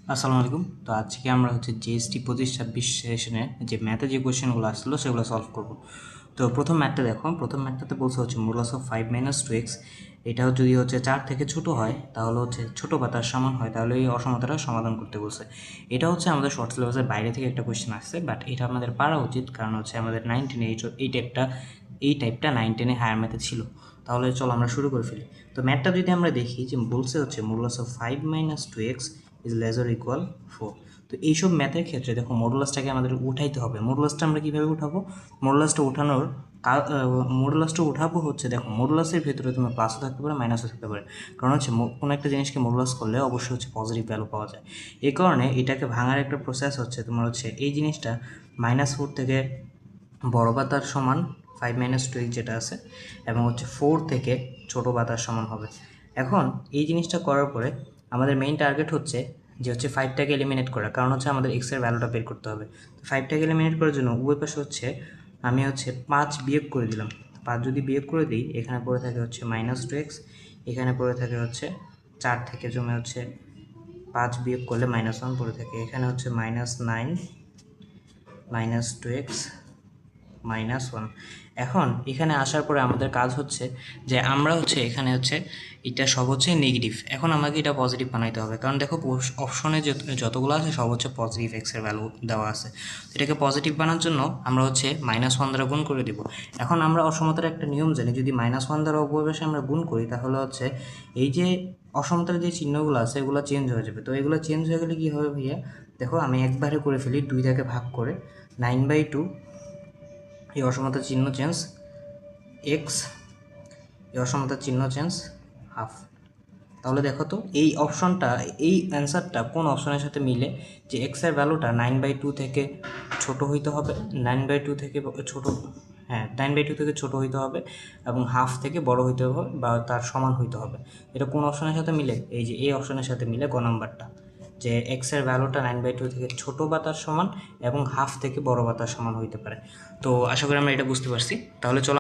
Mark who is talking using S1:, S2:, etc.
S1: আসসালামু আলাইকুম। তো আজকে আমরা জিএসটি 25-26 সেশনে যে ম্যাথে যে কোয়েশ্চেনগুলো আসলো সেগুলো সলভ করব। তো প্রথম ম্যাথটা দেখো, প্রথম ম্যাথটাতে বলছে মডুলাস অফ 5 - 2x। এটা যদি 4 থেকে ছোট হয়, তাহলে ছোট বা তার সমান হয়, তাহলে এই অসমতাটা সমাধান করতে বলছে। এটা আমাদের শর্ট সিলেবাসের বাইরে থেকে একটা কোয়েশ্চেন আসছে, বাট এটা আমাদের পারা উচিত, কারণ আমাদের 9-10 এই টাইপটা 9-10 হায়ার ম্যাথে ছিল। তাহলে চলো আমরা শুরু করে ফেলি। তো ম্যাথটা যদি আমরা দেখি যে বলছে modulus of 5 - 2x is lesser equal 4। তো এইসব ম্যাথের ক্ষেত্রে দেখো, মডুলাসটাকে আমাদের উঠাইতে হবে। মডুলাসটা আমরা কীভাবে উঠাবো? মডুলাসটা উঠাবো দেখো, মডুলাসের ভেতরে তুমি প্লাসও থাকতে পারে, মাইনাসও থাকতে পারে। কারণ কোনো একটা জিনিসকে মডুলাস করলে অবশ্যই পজিটিভ ভ্যালু পাওয়া যায়। এই কারণে এটাকে ভাঙার একটা প্রসেস তোমার এই জিনিসটা -4 থেকে বড় বা তার সমান 5 - 2x যেটা আছে, এবং 4 থেকে ছোটো বা তার সমান হবে। এখন এই জিনিসটা করার পরে আমাদের মেইন টার্গেট যে 5টাকে এলিমিনেট করা, কারণ আমাদের এক্সের ভ্যালুটা বের করতে হবে। তো 5টাকে এলিমিনেট করার জন্য উভয় পাশে আমি 5 বিয়োগ করে দিলাম। 5 যদি বিয়োগ করে দিই, এখানে পড়ে থাকে -2x, এখানে পড়ে থাকে 4 থেকে জমে 5 বিয়োগ করলে -1 পড়ে থাকে, এখানে -9 -2x -1। এখন এখানে আসার পরে আমাদের কাজ যে আমরা এখানে এটা সব নেগেটিভ। এখন আমাকে এটা পজিটিভ বানাইতে হবে, কারণ দেখো অপশনে যতগুলো আছে সব পজিটিভ এক্সের ভ্যালু দেওয়া আছে। এটাকে পজিটিভ বানানোর জন্য আমরা -1 দ্বারা গুণ করে দিব। এখন আমরা অসমতার একটা নিয়ম জানি, যদি -1 দ্বারা উভয় পাশে আমরা গুণ করি, তাহলে এই যে অসমতার যে চিহ্নগুলো আছে এগুলো চেঞ্জ হয়ে যাবে। তো এগুলো চেঞ্জ হয়ে গেলে কী হবে ভাইয়া? দেখো, আমি একবারে করে ফেলি, 2টাকে ভাগ করে 9/2, এই অসমতার চিহ্ন চেঞ্জ এক্স, এই অসমতার চিহ্ন চেঞ্জ হাফ। তাহলে দেখো তো এই অপশনটা, এই অ্যান্সারটা কোন অপশনের সাথে মিলে, যে এক্সের ভ্যালুটা 9/2 থেকে ছোট হইতে হবে, 9/2 থেকে ছোট, হ্যাঁ 9/2 থেকে ছোট হইতে হবে, এবং হাফ থেকে বড় হইতে হবে বা তার সমান হইতে হবে। এটা কোন অপশনের সাথে মিলে? এই যে এই অপশনের সাথে মিলে গ নাম্বারটা, যে এক্সের ভ্যালুটা 9/2 থেকে ছোট বা তার সমান এবং হাফ থেকে বড় বা তার সমান হইতে পারে। তো আশা করি আমরা এটা বুঝতে পারছি। তাহলে চলো